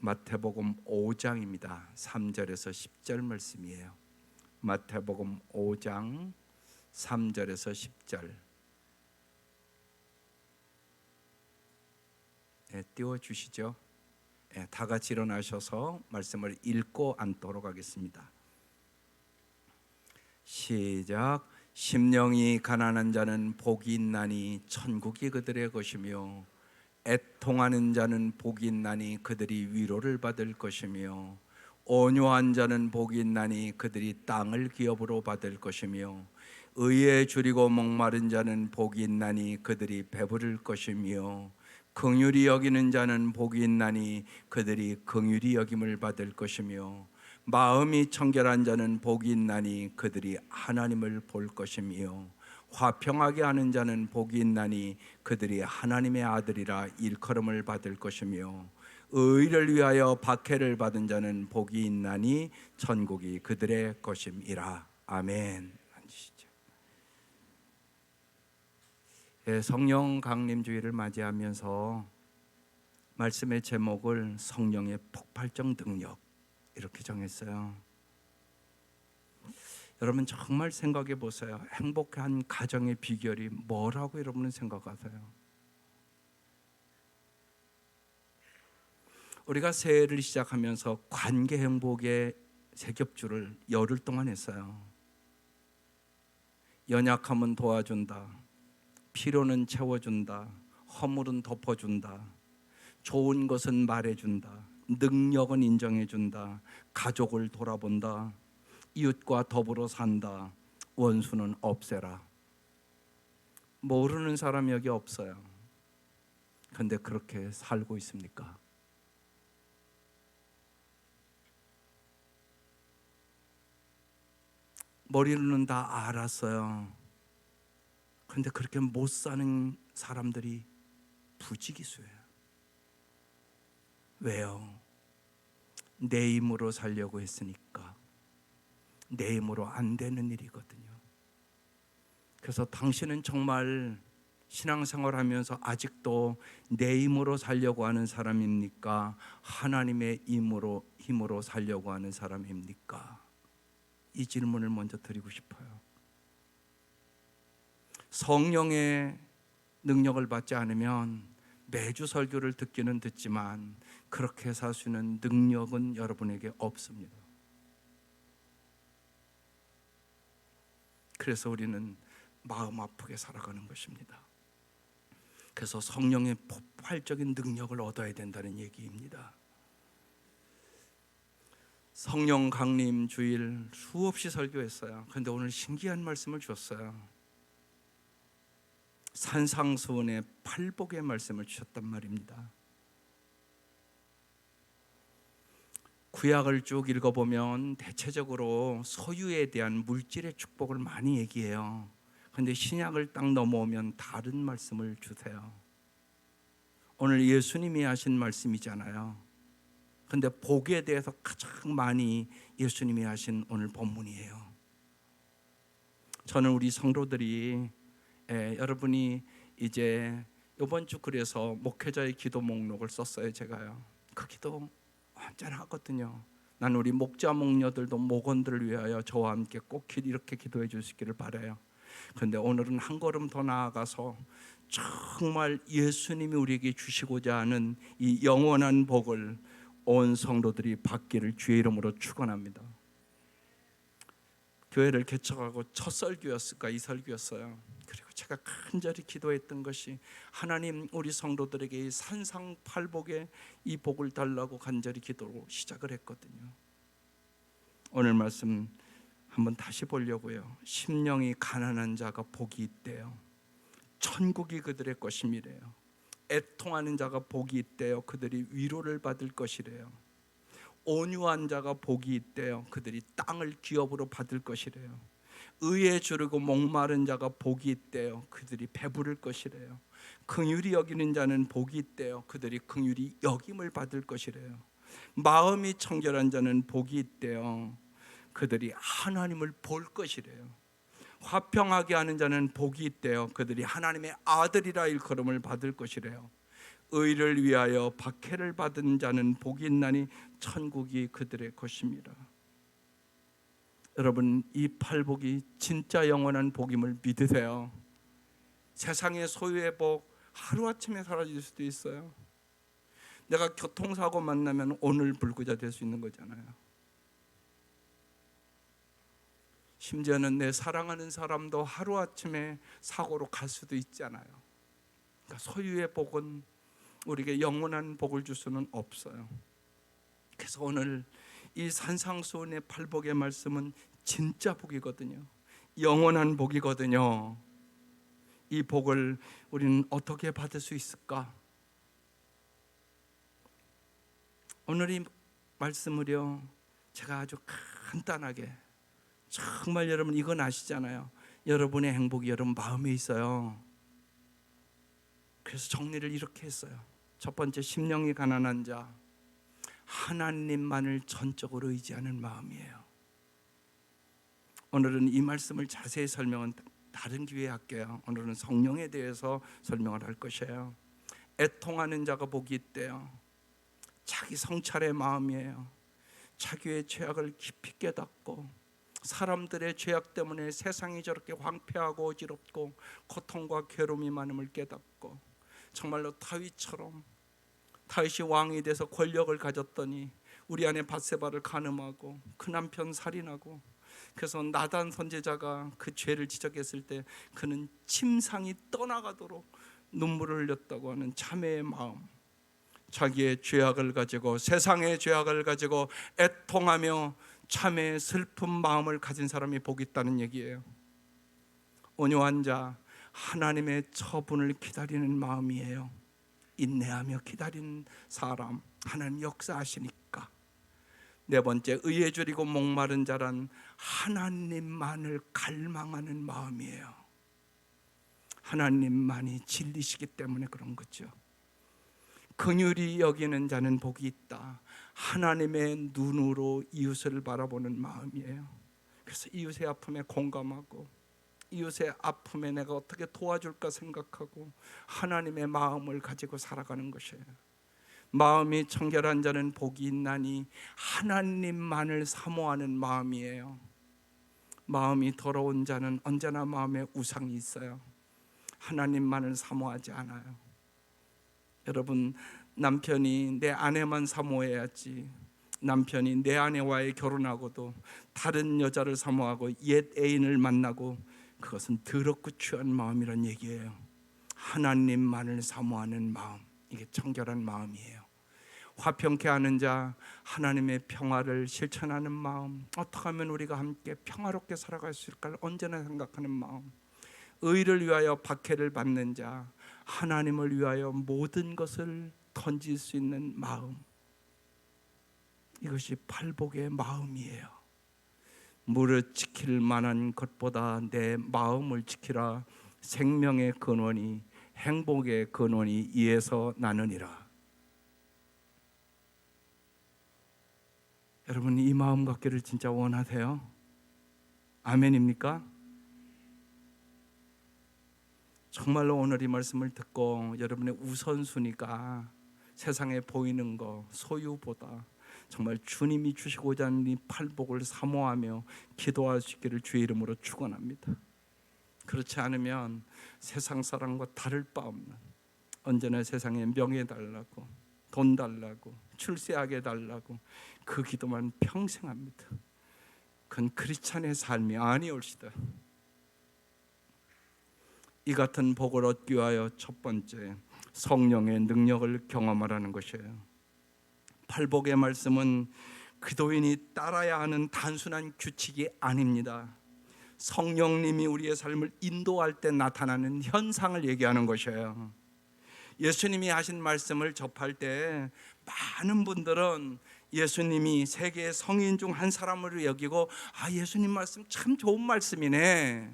마태복음 5장입니다. 3절에서 10절 말씀이에요. 마태복음 5장 3절에서 10절. 띄워주시죠. 다 같이 일어나셔서 말씀을 읽고 앉도록 하겠습니다. 시작. 심령이 가난한 자는 복이 있나니 천국이 그들의 것이며 애통하는 자는 복이 있나니 그들이 위로를 받을 것이며 온유한 자는 복이 있나니 그들이 땅을 기업으로 받을 것이며 의에 줄이고 목마른 자는 복이 있나니 그들이 배부를 것이며 긍휼히 여기는 자는 복이 있나니 그들이 긍휼히 여김을 받을 것이며 마음이 청결한 자는 복이 있나니 그들이 하나님을 볼 것이며 화평하게 하는 자는 복이 있나니 그들이 하나님의 아들이라 일컬음을 받을 것이며 의를 위하여 박해를 받은 자는 복이 있나니 천국이 그들의 것임이라. 아멘. 앉으시죠. 성령 강림 주일을 맞이하면서 말씀의 제목을 성령의 폭발적 능력 이렇게 정했어요. 여러분 정말 생각해 보세요. 행복한 가정의 비결이 뭐라고 여러분은 생각하세요? 우리가 새해를 시작하면서 관계 행복의 세 겹줄을 열흘 동안 했어요. 연약함은 도와준다, 필요는 채워준다, 허물은 덮어준다, 좋은 것은 말해준다, 능력은 인정해준다, 가족을 돌아본다, 이웃과 더불어 산다, 원수는 없애라. 모르는 사람이 여기 없어요. 근데 그렇게 살고 있습니까? 머리로는 다 알았어요. 근데 그렇게 못 사는 사람들이 부지기수예요. 왜요? 내 힘으로 살려고 했으니까. 내 힘으로 안 되는 일이거든요. 그래서 당신은 정말 신앙생활 하면서 아직도 내 힘으로 살려고 하는 사람입니까? 하나님의 힘으로 살려고 하는 사람입니까? 이 질문을 먼저 드리고 싶어요. 성령의 능력을 받지 않으면 매주 설교를 듣기는 듣지만 그렇게 살 수 있는 능력은 여러분에게 없습니다. 그래서 우리는 마음 아프게 살아가는 것입니다. 그래서 성령의 폭발적인 능력을 얻어야 된다는 얘기입니다. 성령 강림 주일 수없이 설교했어요. 그런데 오늘 신기한 말씀을 주셨어요. 산상수훈의 팔복의 말씀을 주셨단 말입니다. 구약을 쭉 읽어보면 대체적으로 소유에 대한 물질의 축복을 많이 얘기해요. 그런데 신약을 딱 넘어오면 다른 말씀을 주세요. 오늘 예수님이 하신 말씀이잖아요. 그런데 복에 대해서 가장 많이 예수님이 하신 오늘 본문이에요. 저는 우리 성도들이 여러분이 이제 이번 주 그래서 목회자의 기도 목록을 썼어요. 제가요. 그 기도 완전하거든요. 난 우리 목자 목녀들도 목원들을 위하여 저와 함께 꼭 이렇게 기도해 주시기를 바라요. 그런데 오늘은 한 걸음 더 나아가서 정말 예수님이 우리에게 주시고자 하는 이 영원한 복을 온 성도들이 받기를 주의 이름으로 축원합니다. 교회를 개척하고 첫 설교였을까 이 설교였어요. 그리고 제가 간절히 기도했던 것이 하나님 우리 성도들에게 이 산상팔복의 이 복을 달라고 간절히 기도로 시작을 했거든요. 오늘 말씀 한번 다시 보려고요. 심령이 가난한 자가 복이 있대요. 천국이 그들의 것임이래요. 애통하는 자가 복이 있대요. 그들이 위로를 받을 것이래요. 온유한 자가 복이 있대요. 그들이 땅을 기업으로 받을 것이래요. 의에 주르고 목마른 자가 복이 있대요. 그들이 배부를 것이래요. 긍휼히 여기는 자는 복이 있대요. 그들이 긍휼히 여김을 받을 것이래요. 마음이 청결한 자는 복이 있대요. 그들이 하나님을 볼 것이래요. 화평하게 하는 자는 복이 있대요. 그들이 하나님의 아들이라 일컬음을 받을 것이래요. 의를 위하여 박해를 받은 자는 복이 있나니 천국이 그들의 것입니다. 여러분, 이 팔복이 진짜 영원한 복임을 믿으세요. 세상의 소유의 복 하루아침에 사라질 수도 있어요. 내가 교통사고 만나면 오늘 불구자 될 수 있는 거잖아요. 심지어는 내 사랑하는 사람도 하루아침에 사고로 갈 수도 있잖아요. 그러니까 소유의 복은 우리에게 영원한 복을 줄 수는 없어요. 그래서 오늘 이 산상수훈의 팔복의 말씀은 진짜 복이거든요. 영원한 복이거든요. 이 복을 우리는 어떻게 받을 수 있을까? 오늘 이 말씀을요, 제가 아주 간단하게, 정말 여러분 이건 아시잖아요. 여러분의 행복이 여러분 마음에 있어요. 그래서 정리를 이렇게 했어요. 첫 번째, 심령이 가난한 자, 하나님만을 전적으로 의지하는 마음이에요. 오늘은 이 말씀을 자세히 설명은 다른 기회에 할게요. 오늘은 성령에 대해서 설명을 할 것이에요. 애통하는 자가 복이 있대요. 자기 성찰의 마음이에요. 자기의 죄악을 깊이 깨닫고 사람들의 죄악 때문에 세상이 저렇게 황폐하고 어지럽고 고통과 괴로움이 많음을 깨닫고, 정말로 다윗처럼, 다윗이 왕이 돼서 권력을 가졌더니 우리 안에 밧세바를 간음하고 그 남편 살인하고, 그래서 나단 선지자가 그 죄를 지적했을 때 그는 침상이 떠나가도록 눈물을 흘렸다고 하는 자매의 마음, 자기의 죄악을 가지고, 세상의 죄악을 가지고 애통하며 참의 슬픈 마음을 가진 사람이 복이 있다는 얘기예요. 온유한 자, 하나님의 처분을 기다리는 마음이에요. 인내하며 기다리는 사람, 하나님 역사하시니까. 네 번째, 의에 줄이고 목마른 자란 하나님만을 갈망하는 마음이에요. 하나님만이 진리시기 때문에 그런 거죠. 긍휼히 여기는 자는 복이 있다. 하나님의 눈으로 이웃을 바라보는 마음이에요. 그래서 이웃의 아픔에 공감하고, 이웃의 아픔에 내가 어떻게 도와줄까 생각하고 하나님의 마음을 가지고 살아가는 것이에요. 마음이 청결한 자는 복이 있나니 하나님만을 사모하는 마음이에요. 마음이 더러운 자는 언제나 마음에 우상이 있어요. 하나님만을 사모하지 않아요. 여러분, 남편이 내 아내만 사모해야지, 남편이 내 아내와의 결혼하고도 다른 여자를 사모하고 옛 애인을 만나고, 그것은 더럽고 추한 마음이란 얘기예요. 하나님만을 사모하는 마음, 이게 청결한 마음이에요. 화평케 하는 자, 하나님의 평화를 실천하는 마음, 어떻게 하면 우리가 함께 평화롭게 살아갈 수 있을까를 언제나 생각하는 마음. 의를 위하여 박해를 받는 자, 하나님을 위하여 모든 것을 던질 수 있는 마음, 이것이 팔복의 마음이에요. 무릇 지킬 만한 것보다 내 마음을 지키라. 생명의 근원이, 행복의 근원이 이에서 나느니라. 여러분, 이 마음 갖기를 진짜 원하세요? 아멘입니까? 정말로 오늘 이 말씀을 듣고 여러분의 우선순위가 세상에 보이는 거, 소유보다 정말 주님이 주시고자 하는 이 팔복을 사모하며 기도할 수 있기를 주의 이름으로 축원합니다. 그렇지 않으면 세상 사람과 다를 바 없는, 언제나 세상에 명예 달라고, 돈 달라고, 출세하게 달라고 그 기도만 평생 합니다. 그건 크리스찬의 삶이 아니올시다. 이 같은 복을 얻기 위하여 첫 번째, 성령의 능력을 경험하라는 것이에요. 팔복의 말씀은 기도인이 따라야 하는 단순한 규칙이 아닙니다. 성령님이 우리의 삶을 인도할 때 나타나는 현상을 얘기하는 것이에요. 예수님이 하신 말씀을 접할 때 많은 분들은 예수님이 세계의 성인 중 한 사람으로 여기고, 예수님 말씀 참 좋은 말씀이네,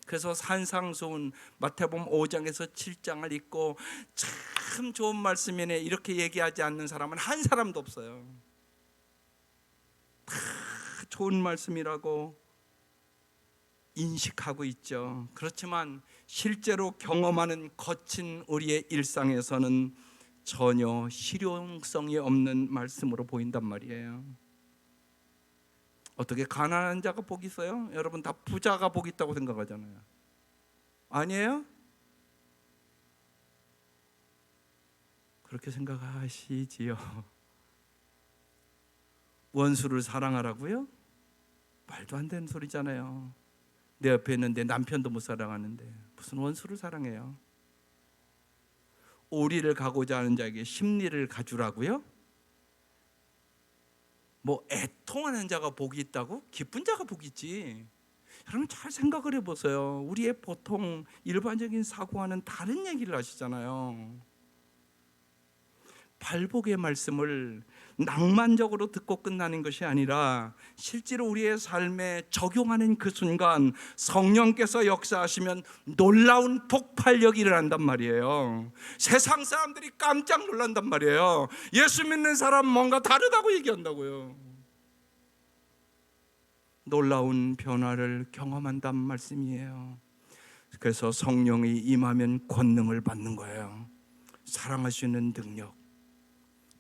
그래서 산상수훈 마태복음 5장에서 7장을 읽고 참 좋은 말씀이네, 이렇게 얘기하지 않는 사람은 한 사람도 없어요. 다 좋은 말씀이라고 인식하고 있죠. 그렇지만 실제로 경험하는 거친 우리의 일상에서는 전혀 실용성이 없는 말씀으로 보인단 말이에요. 어떻게 가난한 자가 복이 있어요? 여러분 다 부자가 복이 있다고 생각하잖아요. 아니에요? 그렇게 생각하시지요. 원수를 사랑하라고요? 말도 안 되는 소리잖아요. 내 옆에 있는데 남편도 못 사랑하는데 무슨 원수를 사랑해요? 오리를 가고자 하는 자에게 심리를 가주라고요? 뭐 애통하는 자가 복이 있다고? 기쁜 자가 복이 있지. 여러분 잘 생각을 해보세요. 우리의 보통 일반적인 사고와는 다른 얘기를 하시잖아요. 발복의 말씀을 낭만적으로 듣고 끝나는 것이 아니라 실제로 우리의 삶에 적용하는 그 순간 성령께서 역사하시면 놀라운 폭발력이 일어난단 말이에요. 세상 사람들이 깜짝 놀란단 말이에요. 예수 믿는 사람 뭔가 다르다고 얘기한다고요. 놀라운 변화를 경험한단 말씀이에요. 그래서 성령이 임하면 권능을 받는 거예요. 사랑할 수 있는 능력,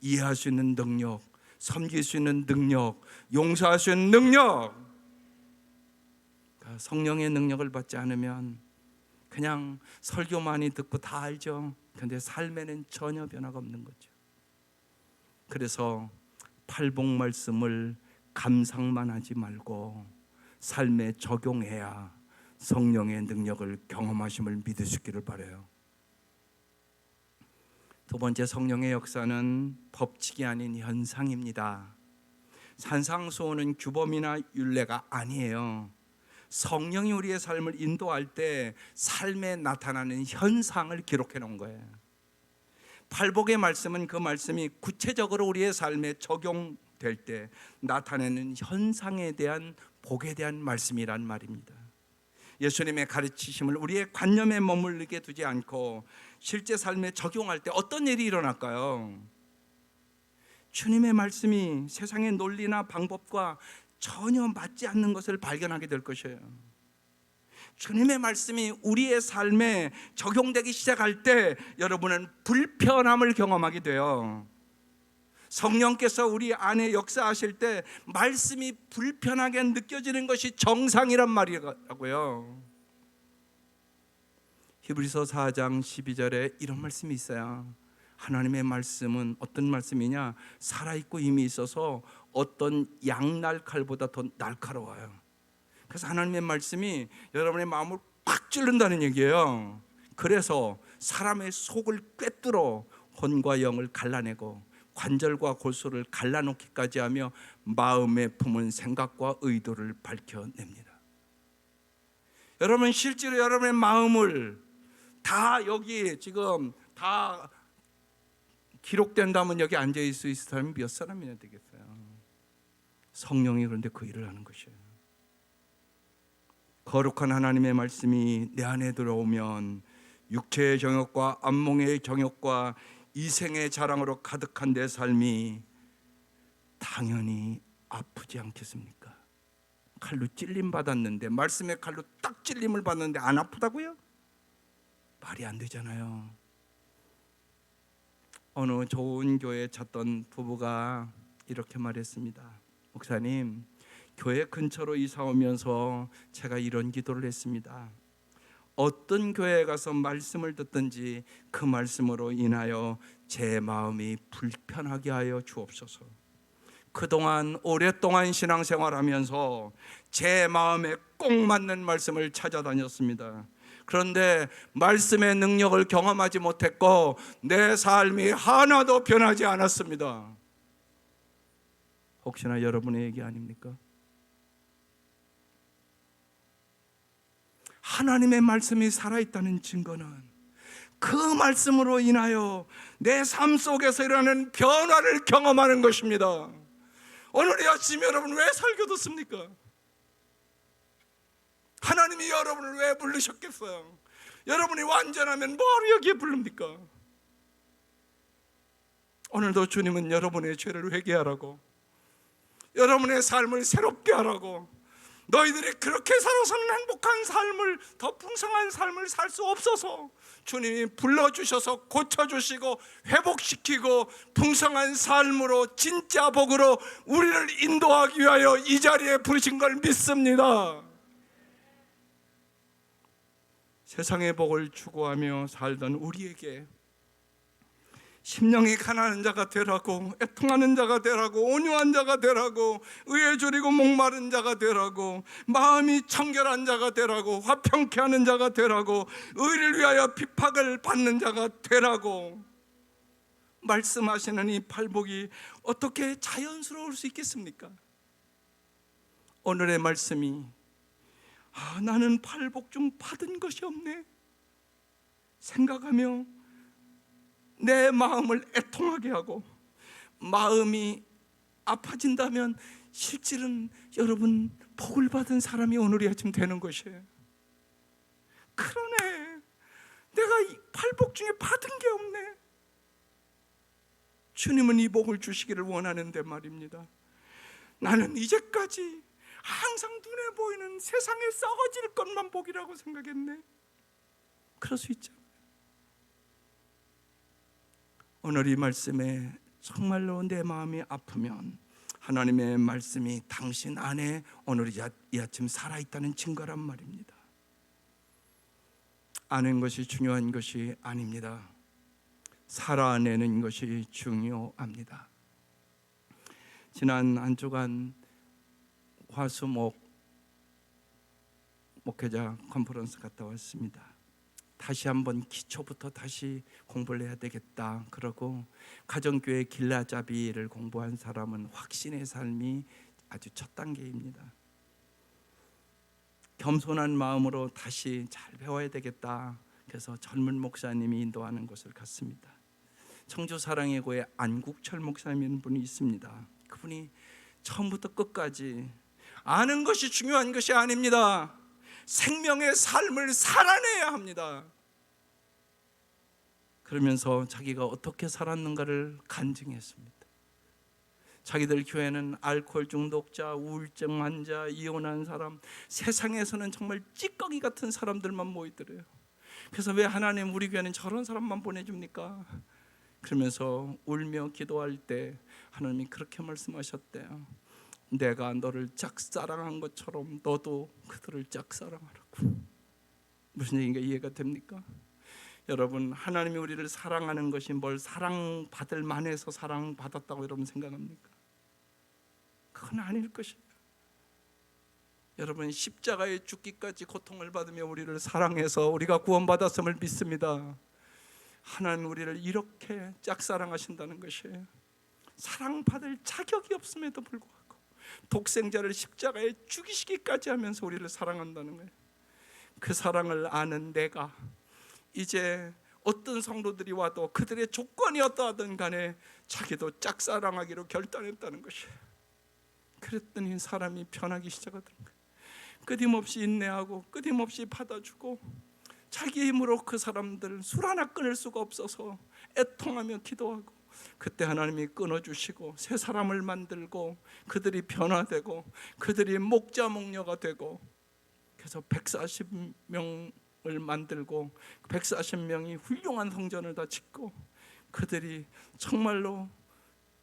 이해할 수 있는 능력, 섬길 수 있는 능력, 용서할 수 있는 능력. 성령의 능력을 받지 않으면 그냥 설교 많이 듣고 다 알죠. 그런데 삶에는 전혀 변화가 없는 거죠. 그래서 팔복 말씀을 감상만 하지 말고 삶에 적용해야 성령의 능력을 경험하심을 믿을 수 있기를 바라요. 두 번째, 성령의 역사는 법칙이 아닌 현상입니다. 산상수호는 규범이나 율례가 아니에요. 성령이 우리의 삶을 인도할 때 삶에 나타나는 현상을 기록해 놓은 거예요. 팔복의 말씀은 그 말씀이 구체적으로 우리의 삶에 적용될 때 나타내는 현상에 대한 복에 대한 말씀이란 말입니다. 예수님의 가르치심을 우리의 관념에 머물게 두지 않고 실제 삶에 적용할 때 어떤 일이 일어날까요? 주님의 말씀이 세상의 논리나 방법과 전혀 맞지 않는 것을 발견하게 될 것이에요. 주님의 말씀이 우리의 삶에 적용되기 시작할 때 여러분은 불편함을 경험하게 돼요. 성령께서 우리 안에 역사하실 때 말씀이 불편하게 느껴지는 것이 정상이란 말이라고요. 히브리서 4장 12절에 이런 말씀이 있어요. 하나님의 말씀은 어떤 말씀이냐? 살아있고 힘이 있어서 어떤 양날칼보다 더 날카로워요. 그래서 하나님의 말씀이 여러분의 마음을 꽉 찌른다는 얘기예요. 그래서 사람의 속을 꿰뚫어 혼과 영을 갈라내고 관절과 골수를 갈라놓기까지 하며 마음에 품은 생각과 의도를 밝혀냅니다. 여러분 실제로 여러분의 마음을 다 여기 지금 다 기록된다면 여기 앉아있을 수 있을 사람이 몇 사람이나 되겠어요? 성령이 그런데 그 일을 하는 것이에요. 거룩한 하나님의 말씀이 내 안에 들어오면 육체의 정욕과 안목의 정욕과 이생의 자랑으로 가득한 내 삶이 당연히 아프지 않겠습니까? 칼로 찔림 받았는데, 말씀의 칼로 딱 찔림을 받는데 안 아프다고요? 말이 안 되잖아요. 어느 좋은 교회에 찾던 부부가 이렇게 말했습니다. 목사님, 교회 근처로 이사 오면서 제가 이런 기도를 했습니다. 어떤 교회에 가서 말씀을 듣든지 그 말씀으로 인하여 제 마음이 불편하게 하여 주옵소서. 그동안 오랫동안 신앙생활하면서 제 마음에 꼭 맞는 말씀을 찾아다녔습니다. 그런데 말씀의 능력을 경험하지 못했고 내 삶이 하나도 변하지 않았습니다. 혹시나 여러분의 얘기 아닙니까? 하나님의 말씀이 살아있다는 증거는 그 말씀으로 인하여 내 삶 속에서 일어나는 변화를 경험하는 것입니다. 오늘 이 아침 여러분 왜 설교 듣습니까? 하나님이 여러분을 왜 부르셨겠어요? 여러분이 완전하면 뭐하러 여기에 부릅니까? 오늘도 주님은 여러분의 죄를 회개하라고, 여러분의 삶을 새롭게 하라고, 너희들이 그렇게 살아서는 행복한 삶을, 더 풍성한 삶을 살 수 없어서 주님이 불러주셔서 고쳐주시고 회복시키고 풍성한 삶으로, 진짜 복으로 우리를 인도하기 위하여 이 자리에 부르신 걸 믿습니다. 세상의 복을 추구하며 살던 우리에게 심령이 가난한 자가 되라고, 애통하는 자가 되라고, 온유한 자가 되라고, 의에 줄이고 목마른 자가 되라고, 마음이 청결한 자가 되라고, 화평케 하는 자가 되라고, 의를 위하여 핍박을 받는 자가 되라고 말씀하시는 이 팔복이 어떻게 자연스러울 수 있겠습니까? 오늘의 말씀이 나는 팔복 중 받은 것이 없네 생각하며 내 마음을 애통하게 하고, 마음이 아파진다면 실질은 여러분 복을 받은 사람이 오늘이 아침 되는 것이에요. 그러네, 내가 이 팔복 중에 받은 게 없네. 주님은 이 복을 주시기를 원하는데 말입니다. 나는 이제까지 항상 눈에 보이는 세상에 썩어질 것만 복이라고 생각했네. 그럴 수 있죠. 오늘 이 말씀에 정말로 내 마음이 아프면 하나님의 말씀이 당신 안에 오늘 이 아침 살아있다는 증거란 말입니다. 아는 것이 중요한 것이 아닙니다. 살아내는 것이 중요합니다. 지난 한 주간 화수목 목회자 컨퍼런스 갔다 왔습니다. 다시 한번 기초부터 다시 공부를 해야 되겠다 그러고, 가정교회 길라잡이를 공부한 사람은 확신의 삶이 아주 첫 단계입니다. 겸손한 마음으로 다시 잘 배워야 되겠다. 그래서 젊은 목사님이 인도하는 곳을 갔습니다. 청주 사랑의 고에 안국철 목사님이라는 분이 있습니다. 그분이 처음부터 끝까지 아는 것이 중요한 것이 아닙니다. 생명의 삶을 살아내야 합니다. 그러면서 자기가 어떻게 살았는가를 간증했습니다. 자기들 교회는 알코올 중독자, 우울증 환자, 이혼한 사람, 세상에서는 정말 찌꺼기 같은 사람들만 모이더래요. 그래서 왜 하나님 우리 교회는 저런 사람만 보내줍니까? 그러면서 울며 기도할 때 하나님이 그렇게 말씀하셨대요. 내가 너를 짝사랑한 것처럼 너도 그들을 짝사랑하라고. 무슨 얘기인가 이해가 됩니까? 여러분, 하나님이 우리를 사랑하는 것이 뭘 사랑받을 만해서 사랑받았다고 여러분 생각합니까? 그건 아닐 것이에요. 여러분, 십자가에 죽기까지 고통을 받으며 우리를 사랑해서 우리가 구원받았음을 믿습니다. 하나님 우리를 이렇게 짝사랑하신다는 것이에요. 사랑받을 자격이 없음에도 불구하고 독생자를 십자가에 죽이시기까지 하면서 우리를 사랑한다는 거예요. 그 사랑을 아는 내가 이제 어떤 성도들이 와도 그들의 조건이 어떠하든 간에 자기도 짝사랑하기로 결단했다는 것이에요. 그랬더니 사람이 변하기 시작하더라는 거예요. 끊임없이 인내하고 끊임없이 받아주고, 자기 힘으로 그 사람들 술 하나 끊을 수가 없어서 애통하며 기도하고, 그때 하나님이 끊어주시고 새 사람을 만들고 그들이 변화되고 그들이 목자 목녀가 되고, 그래서 140명을 만들고 140명이 훌륭한 성전을 다 짓고, 그들이 정말로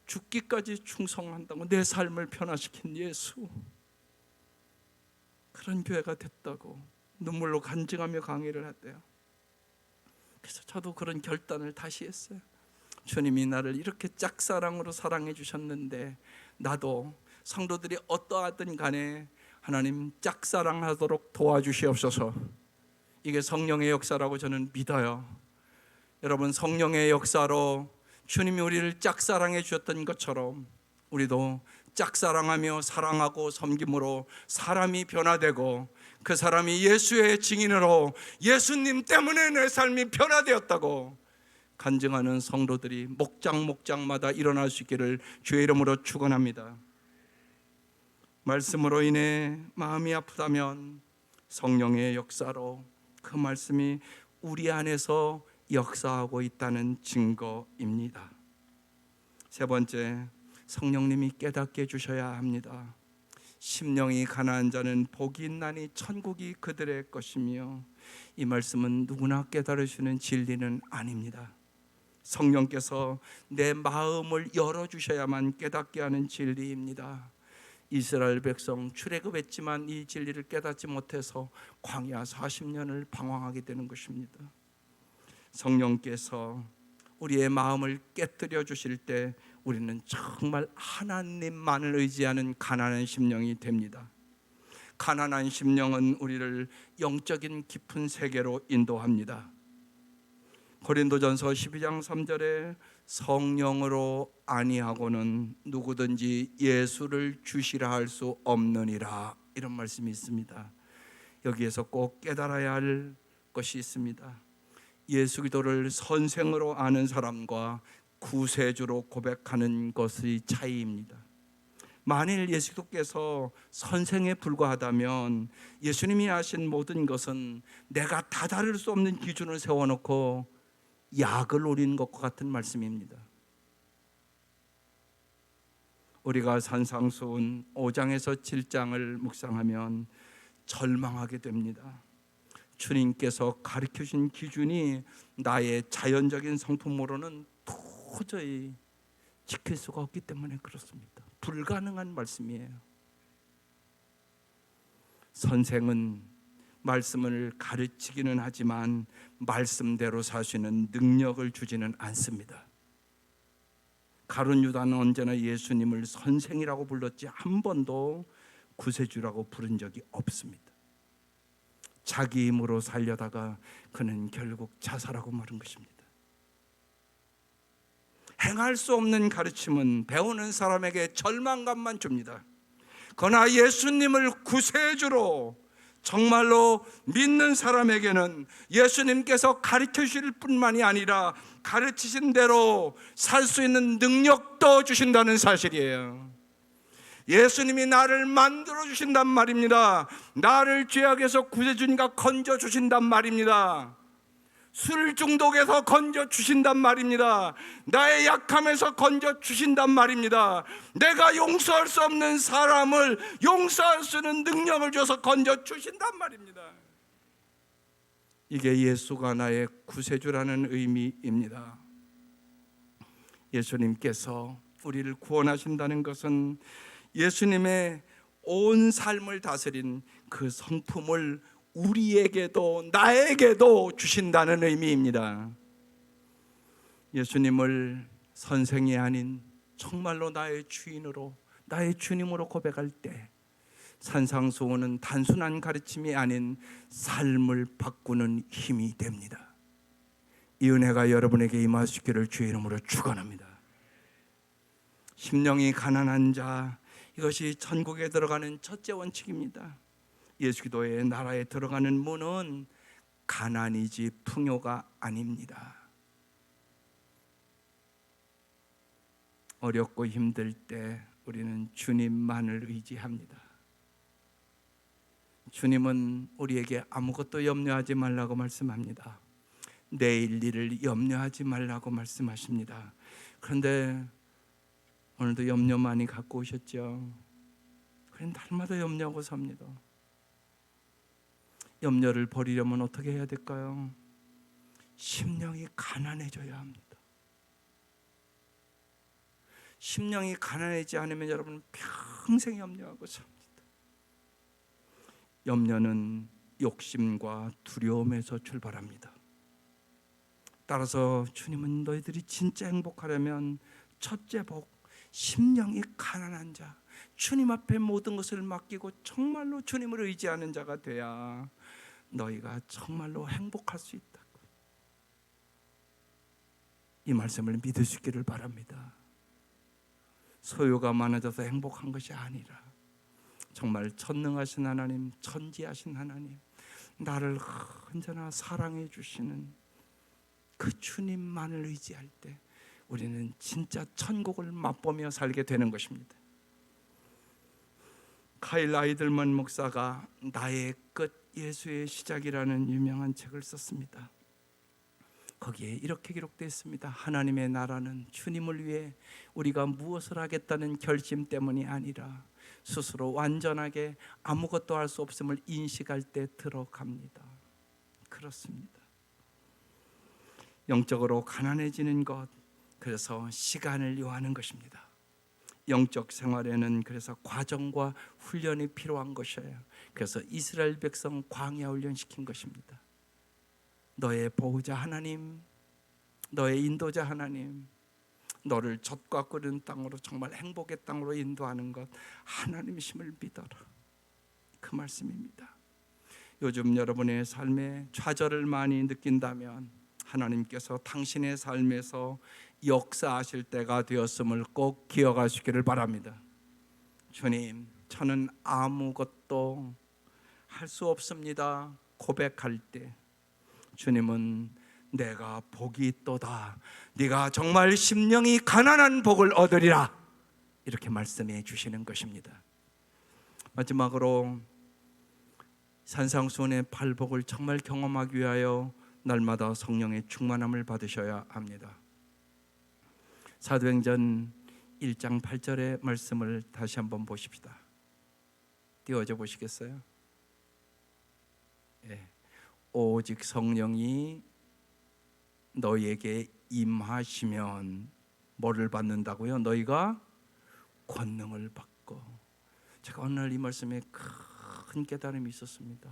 죽기까지 충성한다고 내 삶을 변화시킨 예수, 그런 교회가 됐다고 눈물로 간증하며 강의를 했대요. 그래서 저도 그런 결단을 다시 했어요. 주님이 나를 이렇게 짝사랑으로 사랑해 주셨는데 나도 성도들이 어떠하든 간에 하나님 짝사랑하도록 도와주시옵소서. 이게 성령의 역사라고 저는 믿어요. 여러분, 성령의 역사로 주님이 우리를 짝사랑해 주셨던 것처럼 우리도 짝사랑하며 사랑하고 섬김으로 사람이 변화되고, 그 사람이 예수의 증인으로 예수님 때문에 내 삶이 변화되었다고 간증하는 성도들이 목장마다 일어날 수 있기를 주의 이름으로 축원합니다. 말씀으로 인해 마음이 아프다면 성령의 역사로 그 말씀이 우리 안에서 역사하고 있다는 증거입니다. 세 번째, 성령님이 깨닫게 해주셔야 합니다. 심령이 가난한 자는 복이 있나니 천국이 그들의 것이며, 이 말씀은 누구나 깨달으시는 진리는 아닙니다. 성령께서 내 마음을 열어주셔야만 깨닫게 하는 진리입니다. 이스라엘 백성 출애굽했지만 이 진리를 깨닫지 못해서 광야 40년을 방황하게 되는 것입니다. 성령께서 우리의 마음을 깨뜨려 주실 때 우리는 정말 하나님만을 의지하는 가난한 심령이 됩니다. 가난한 심령은 우리를 영적인 깊은 세계로 인도합니다. 고린도전서 12장 3절에 성령으로 아니하고는 누구든지 예수를 주시라 할 수 없느니라, 이런 말씀이 있습니다. 여기에서 꼭 깨달아야 할 것이 있습니다. 예수 그리스도를 선생으로 아는 사람과 구세주로 고백하는 것의 차이입니다. 만일 예수 그리스도께서 선생에 불과하다면 예수님이 하신 모든 것은 내가 다다를 수 없는 기준을 세워놓고 약을 올리는 것과 같은 말씀입니다. 우리가 산상수훈 5장에서 7장을 묵상하면 절망하게 됩니다. 주님께서 가르쳐주신 기준이 나의 자연적인 성품으로는 도저히 지킬 수가 없기 때문에 그렇습니다. 불가능한 말씀이에요. 선생은 말씀을 가르치기는 하지만 말씀대로 사시는 능력을 주지는 않습니다. 가룟 유다는 언제나 예수님을 선생이라고 불렀지 한 번도 구세주라고 부른 적이 없습니다. 자기 힘으로 살려다가 그는 결국 자살하고 마른 것입니다. 행할 수 없는 가르침은 배우는 사람에게 절망감만 줍니다. 그러나 예수님을 구세주로 정말로 믿는 사람에게는 예수님께서 가르쳐 주실 뿐만이 아니라 가르치신 대로 살 수 있는 능력도 주신다는 사실이에요. 예수님이 나를 만들어 주신단 말입니다. 나를 죄악에서 구해주니까 건져 주신단 말입니다. 술 중독에서 건져 주신단 말입니다. 나의 약함에서 건져 주신단 말입니다. 내가 용서할 수 없는 사람을 용서할 수 있는 능력을 줘서 건져 주신단 말입니다. 이게 예수가 나의 구세주라는 의미입니다. 예수님께서 우리를 구원하신다는 것은 예수님의 온 삶을 다스린 그 성품을 우리에게도 나에게도 주신다는 의미입니다. 예수님을 선생이 아닌 정말로 나의 주인으로, 나의 주님으로 고백할 때 산상수훈은 단순한 가르침이 아닌 삶을 바꾸는 힘이 됩니다. 이 은혜가 여러분에게 임하시기를 주의 이름으로 축원합니다. 심령이 가난한 자, 이것이 천국에 들어가는 첫째 원칙입니다. 예수 그리스도의 나라에 들어가는 문은 가난이지 풍요가 아닙니다. 어렵고 힘들 때 우리는 주님만을 의지합니다. 주님은 우리에게 아무것도 염려하지 말라고 말씀합니다. 내일 일을 염려하지 말라고 말씀하십니다. 그런데 오늘도 염려 많이 갖고 오셨죠? 그런데 날마다 염려하고 삽니다. 염려를 버리려면 어떻게 해야 될까요? 심령이 가난해져야 합니다. 심령이 가난해지지 않으면 여러분 평생 염려하고 삽니다. 염려는 욕심과 두려움에서 출발합니다. 따라서 주님은 너희들이 진짜 행복하려면 첫째 복, 심령이 가난한 자, 주님 앞에 모든 것을 맡기고 정말로 주님을 의지하는 자가 돼야 너희가 정말로 행복할 수 있다고. 이 말씀을 믿을 수 있기를 바랍니다. 소유가 많아져서 행복한 것이 아니라 정말 전능하신 하나님, 천지하신 하나님, 나를 언제나 사랑해 주시는 그 주님만을 의지할 때 우리는 진짜 천국을 맛보며 살게 되는 것입니다. 카일 아이들만 목사가 나의 끝 예수의 시작이라는 유명한 책을 썼습니다. 거기에 이렇게 기록되어 있습니다. 하나님의 나라는 주님을 위해 우리가 무엇을 하겠다는 결심 때문이 아니라 스스로 완전하게 아무것도 할 수 없음을 인식할 때 들어갑니다. 그렇습니다. 영적으로 가난해지는 것, 그래서 시간을 요하는 것입니다. 영적 생활에는 그래서 과정과 훈련이 필요한 것이에요. 그래서 이스라엘 백성 광야 훈련시킨 것입니다. 너의 보호자 하나님, 너의 인도자 하나님, 너를 젖과 끓는 땅으로, 정말 행복의 땅으로 인도하는 것 하나님이심을 믿어라. 그 말씀입니다. 요즘 여러분의 삶에 좌절을 많이 느낀다면 하나님께서 당신의 삶에서 역사하실 때가 되었음을 꼭 기억하시기를 바랍니다. 주님, 저는 아무것도 할 수 없습니다 고백할 때 주님은 내가 복이 있도다, 네가 정말 심령이 가난한 복을 얻으리라, 이렇게 말씀해 주시는 것입니다. 마지막으로 산상수훈의 팔복을 정말 경험하기 위하여 날마다 성령의 충만함을 받으셔야 합니다. 사도행전 1장 8절의 말씀을 다시 한번 보십시다. 띄워져 보시겠어요? 예. 오직 성령이 너희에게 임하시면 뭐를 받는다고요? 너희가 권능을 받고. 제가 어느 날 이 말씀에 큰 깨달음이 있었습니다.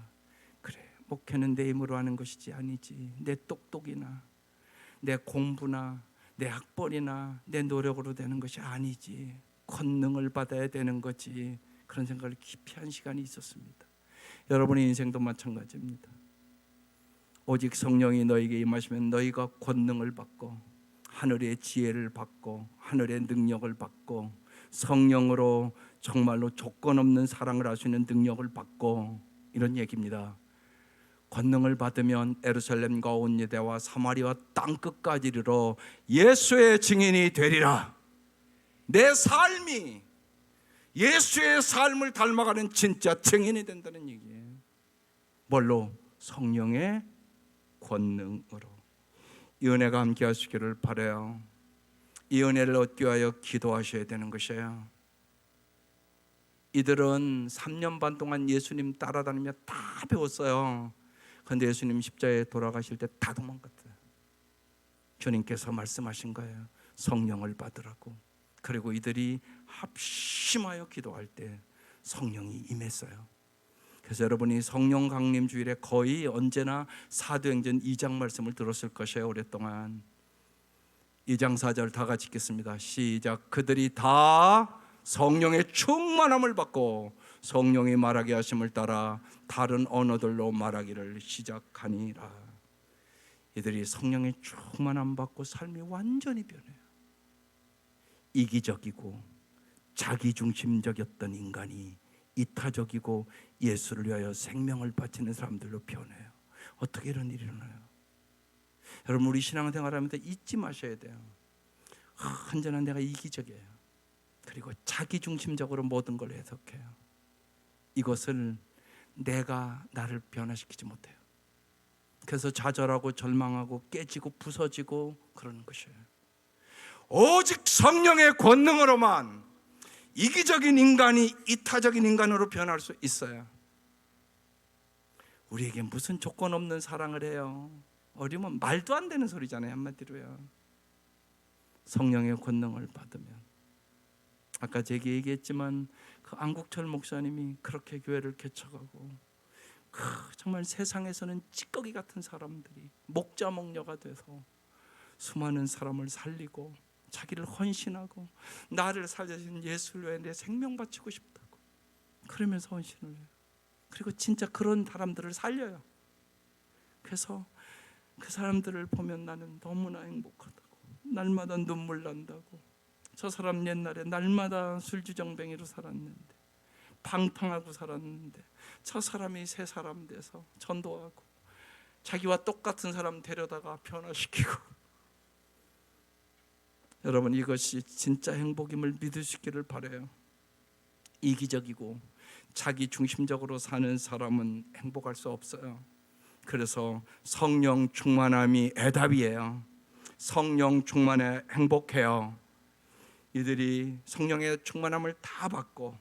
그래, 목회는 내 힘으로 하는 것이지 아니지, 내 똑똑이나 내 공부나 내 학벌이나 내 노력으로 되는 것이 아니지, 권능을 받아야 되는 거지. 그런 생각을 깊이 한 시간이 있었습니다. 여러분의 인생도 마찬가지입니다. 오직 성령이 너에게 임하시면 너희가 권능을 받고 하늘의 지혜를 받고 하늘의 능력을 받고 성령으로 정말로 조건 없는 사랑을 할 수 있는 능력을 받고, 이런 얘기입니다. 권능을 받으면 예루살렘과 온 유대와 사마리아 땅끝까지 이르러 예수의 증인이 되리라. 내 삶이 예수의 삶을 닮아가는 진짜 증인이 된다는 얘기예요. 뭘로? 성령의 권능으로. 이 은혜가 함께 하시기를 바라요. 이 은혜를 얻기 위하여 기도하셔야 되는 것이에요. 이들은 3년 반 동안 예수님 따라다니며 다 배웠어요. 그런데 예수님 십자가에 돌아가실 때 다 도망갔어요. 주님께서 말씀하신 거예요. 성령을 받으라고. 그리고 이들이 합심하여 기도할 때 성령이 임했어요. 그래서 여러분이 성령 강림 주일에 거의 언제나 사도행전 2장 말씀을 들었을 것이에요. 오랫동안 2장 4절 다 같이 읽겠습니다. 시작. 그들이 다 성령의 충만함을 받고 성령이 말하게 하심을 따라 다른 언어들로 말하기를 시작하니라. 이들이 성령의 충만함 받고 삶이 완전히 변해요. 이기적이고 자기중심적이었던 인간이 이타적이고 예수를 위하여 생명을 바치는 사람들로 변해요. 어떻게 이런 일이 일어나요? 여러분, 우리 신앙생활하면서 잊지 마셔야 돼요. 언제나 내가 이기적이에요. 그리고 자기중심적으로 모든 걸 해석해요. 이것을 내가 나를 변화시키지 못해요. 그래서 좌절하고 절망하고 깨지고 부서지고 그러는 것이에요. 오직 성령의 권능으로만 이기적인 인간이 이타적인 인간으로 변할 수 있어요. 우리에게 무슨 조건 없는 사랑을 해요? 어리면 말도 안 되는 소리잖아요. 한마디로요. 성령의 권능을 받으면. 아까 제게 얘기했지만 그 안국철 목사님이 그렇게 교회를 개척하고 정말 세상에서는 찌꺼기 같은 사람들이 목자 목녀가 돼서 수많은 사람을 살리고 자기를 헌신하고 나를 살려주신 예수를 위해 내 생명 바치고 싶다고 그러면서 헌신을 해요. 그리고 진짜 그런 사람들을 살려요. 그래서 그 사람들을 보면 나는 너무나 행복하다고, 날마다 눈물 난다고. 저 사람 옛날에 날마다 술주정뱅이로 살았는데, 방탕하고 살았는데 저 사람이 새 사람 돼서 전도하고 자기와 똑같은 사람 데려다가 변화시키고. 여러분, 이것이 진짜 행복임을 믿으시기를 바라요. 이기적이고 자기 중심적으로 사는 사람은 행복할 수 없어요. 그래서 성령 충만함이 해답이에요. 성령 충만해 행복해요. 이들이 성령의 충만함을 다 받고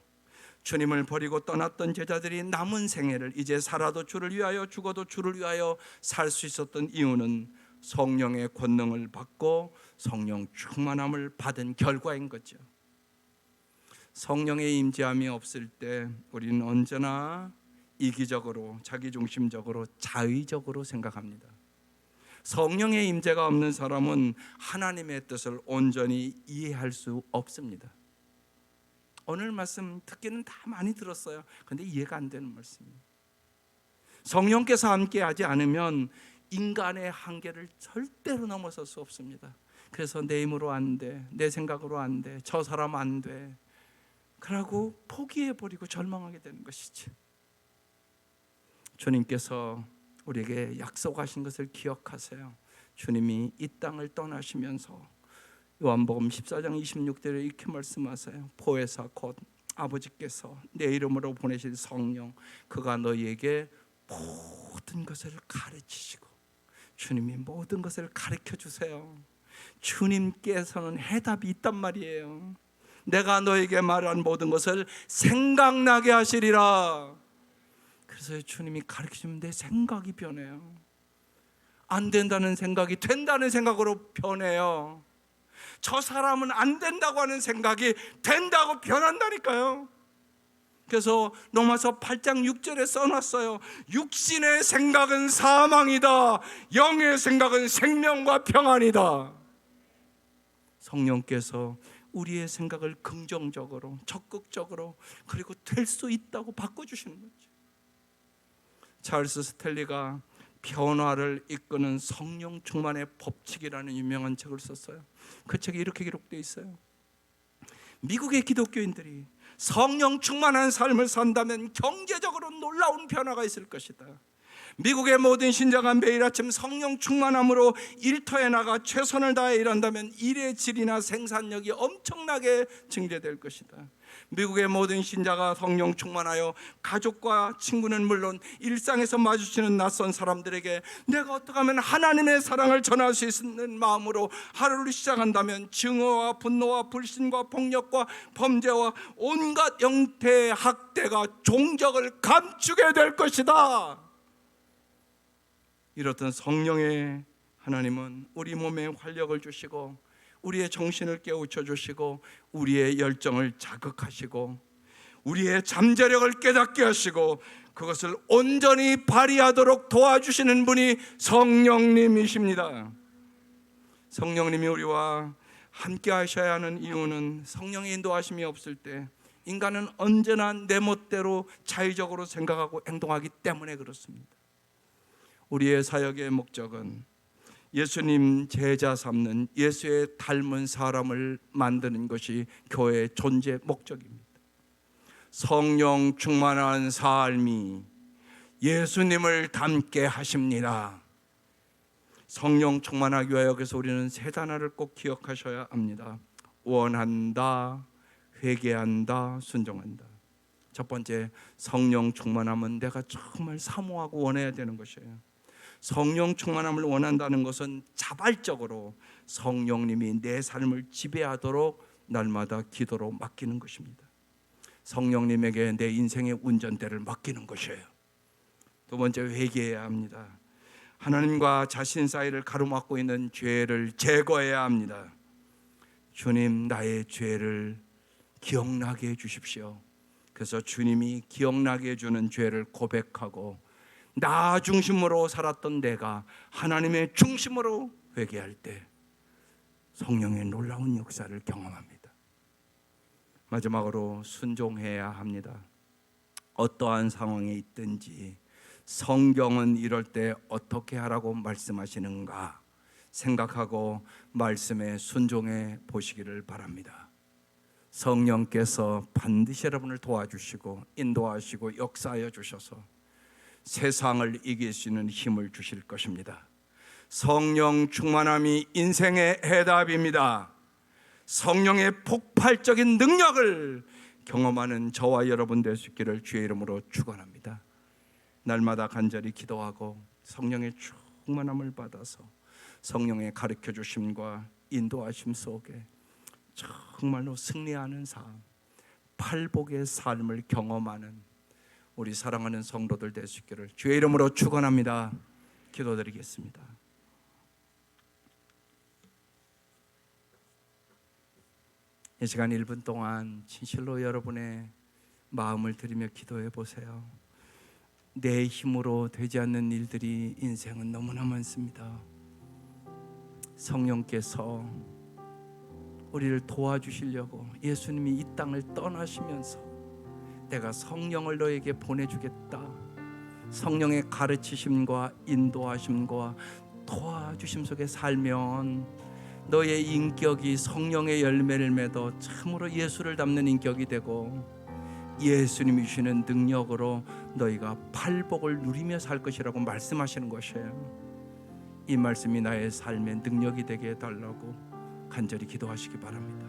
주님을 버리고 떠났던 제자들이 남은 생애를 이제 살아도 주를 위하여 죽어도 주를 위하여 살 수 있었던 이유는 성령의 권능을 받고 성령 충만함을 받은 결과인 거죠. 성령의 임재함이 없을 때 우리는 언제나 이기적으로, 자기중심적으로, 자의적으로 생각합니다. 성령의 임재가 없는 사람은 하나님의 뜻을 온전히 이해할 수 없습니다. 오늘 말씀 듣기는 다 많이 들었어요. 그런데 이해가 안 되는 말씀이에요. 성령께서 함께하지 않으면 인간의 한계를 절대로 넘어설 수 없습니다. 그래서 내 힘으로 안 돼, 내 생각으로 안 돼, 저 사람 안 돼, 그러고 포기해버리고 절망하게 되는 것이지. 주님께서 우리에게 약속하신 것을 기억하세요. 주님이 이 땅을 떠나시면서 요한복음 14장 26절에 이렇게 말씀하세요. 보혜사 곧 아버지께서 내 이름으로 보내신 성령, 그가 너희에게 모든 것을 가르치시고, 주님이 모든 것을 가르쳐 주세요. 주님께서는 해답이 있단 말이에요. 내가 너에게 말한 모든 것을 생각나게 하시리라. 그래서 주님이 가르치면 내 생각이 변해요. 안 된다는 생각이 된다는 생각으로 변해요. 저 사람은 안 된다고 하는 생각이 된다고 변한다니까요. 그래서 로마서 8장 6절에 써놨어요. 육신의 생각은 사망이다, 영의 생각은 생명과 평안이다. 성령께서 우리의 생각을 긍정적으로, 적극적으로, 그리고 될 수 있다고 바꿔주시는 거죠. 찰스 스텔리가 변화를 이끄는 성령 충만의 법칙이라는 유명한 책을 썼어요. 그 책에 이렇게 기록되어 있어요. 미국의 기독교인들이 성령 충만한 삶을 산다면 경제적으로 놀라운 변화가 있을 것이다. 미국의 모든 신자가 매일 아침 성령 충만함으로 일터에 나가 최선을 다해 일한다면 일의 질이나 생산력이 엄청나게 증대될 것이다. 미국의 모든 신자가 성령 충만하여 가족과 친구는 물론 일상에서 마주치는 낯선 사람들에게 내가 어떻게 하면 하나님의 사랑을 전할 수 있는 마음으로 하루를 시작한다면 증오와 분노와 불신과 폭력과 범죄와 온갖 형태의 학대가 종적을 감추게 될 것이다. 이렇던 성령의 하나님은 우리 몸에 활력을 주시고 우리의 정신을 깨우쳐 주시고 우리의 열정을 자극하시고 우리의 잠재력을 깨닫게 하시고 그것을 온전히 발휘하도록 도와주시는 분이 성령님이십니다. 성령님이 우리와 함께 하셔야 하는 이유는 성령의 인도하심이 없을 때 인간은 언제나 내 멋대로 자의적으로 생각하고 행동하기 때문에 그렇습니다. 우리의 사역의 목적은 예수님 제자 삼는, 예수의 닮은 사람을 만드는 것이 교회의 존재 목적입니다. 성령 충만한 삶이 예수님을 닮게 하십니다. 성령 충만하기 위하여 그래서 우리는 세 단어를 꼭 기억하셔야 합니다. 원한다, 회개한다, 순종한다. 첫 번째, 성령 충만함은 내가 정말 사모하고 원해야 되는 것이에요. 성령 충만함을 원한다는 것은 자발적으로 성령님이 내 삶을 지배하도록 날마다 기도로 맡기는 것입니다. 성령님에게 내 인생의 운전대를 맡기는 것이에요. 두 번째, 회개해야 합니다. 하나님과 자신 사이를 가로막고 있는 죄를 제거해야 합니다. 주님, 나의 죄를 기억나게 해주십시오. 그래서 주님이 기억나게 해주는 죄를 고백하고 나 중심으로 살았던 내가 하나님의 중심으로 회개할 때 성령의 놀라운 역사를 경험합니다. 마지막으로 순종해야 합니다. 어떠한 상황에 있든지 성경은 이럴 때 어떻게 하라고 말씀하시는가 생각하고 말씀에 순종해 보시기를 바랍니다. 성령께서 반드시 여러분을 도와주시고 인도하시고 역사하여 주셔서 세상을 이길 수 있는 힘을 주실 것입니다. 성령 충만함이 인생의 해답입니다. 성령의 폭발적인 능력을 경험하는 저와 여러분 될 수 있기를 주의 이름으로 축원합니다. 날마다 간절히 기도하고 성령의 충만함을 받아서 성령의 가르쳐 주심과 인도하심 속에 정말로 승리하는 삶, 팔복의 삶을 경험하는 우리 사랑하는 성도들 될 수 있기를 주의 이름으로 축원합니다. 기도드리겠습니다. 이 시간 1분 동안 진실로 여러분의 마음을 들이며 기도해 보세요. 내 힘으로 되지 않는 일들이 인생은 너무나 많습니다. 성령께서 우리를 도와주시려고 예수님이 이 땅을 떠나시면서 내가 성령을 너에게 보내주겠다, 성령의 가르치심과 인도하심과 도와주심 속에 살면 너의 인격이 성령의 열매를 맺어 참으로 예수를 닮는 인격이 되고 예수님이 주시는 능력으로 너희가 팔복을 누리며 살 것이라고 말씀하시는 것이에요. 이 말씀이 나의 삶의 능력이 되게 해달라고 간절히 기도하시기 바랍니다.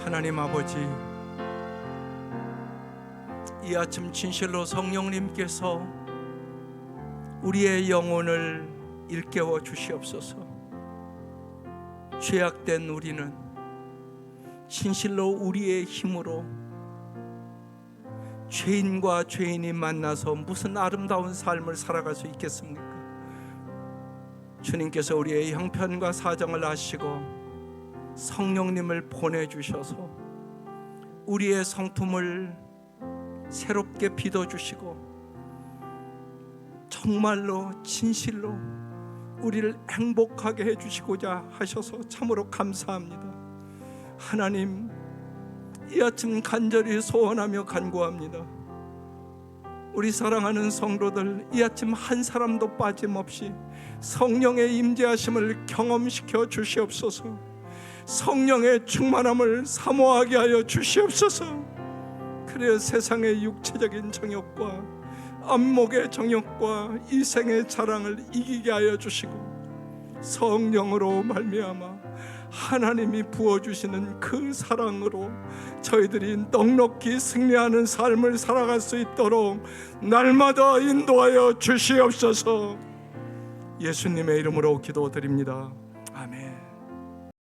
하나님 아버지, 이 아침 진실로 성령님께서 우리의 영혼을 일깨워 주시옵소서. 죄악된 우리는 진실로 우리의 힘으로 죄인과 죄인이 만나서 무슨 아름다운 삶을 살아갈 수 있겠습니까? 주님께서 우리의 형편과 사정을 아시고 성령님을 보내주셔서 우리의 성품을 새롭게 빚어주시고 정말로 진실로 우리를 행복하게 해주시고자 하셔서 참으로 감사합니다. 하나님, 이 아침 간절히 소원하며 간구합니다. 우리 사랑하는 성도들, 이 아침 한 사람도 빠짐없이 성령의 임재하심을 경험시켜 주시옵소서. 성령의 충만함을 사모하게 하여 주시옵소서. 그래야 세상의 육체적인 정욕과 안목의 정욕과 이생의 자랑을 이기게 하여 주시고 성령으로 말미암아 하나님이 부어주시는 그 사랑으로 저희들이 넉넉히 승리하는 삶을 살아갈 수 있도록 날마다 인도하여 주시옵소서. 예수님의 이름으로 기도드립니다.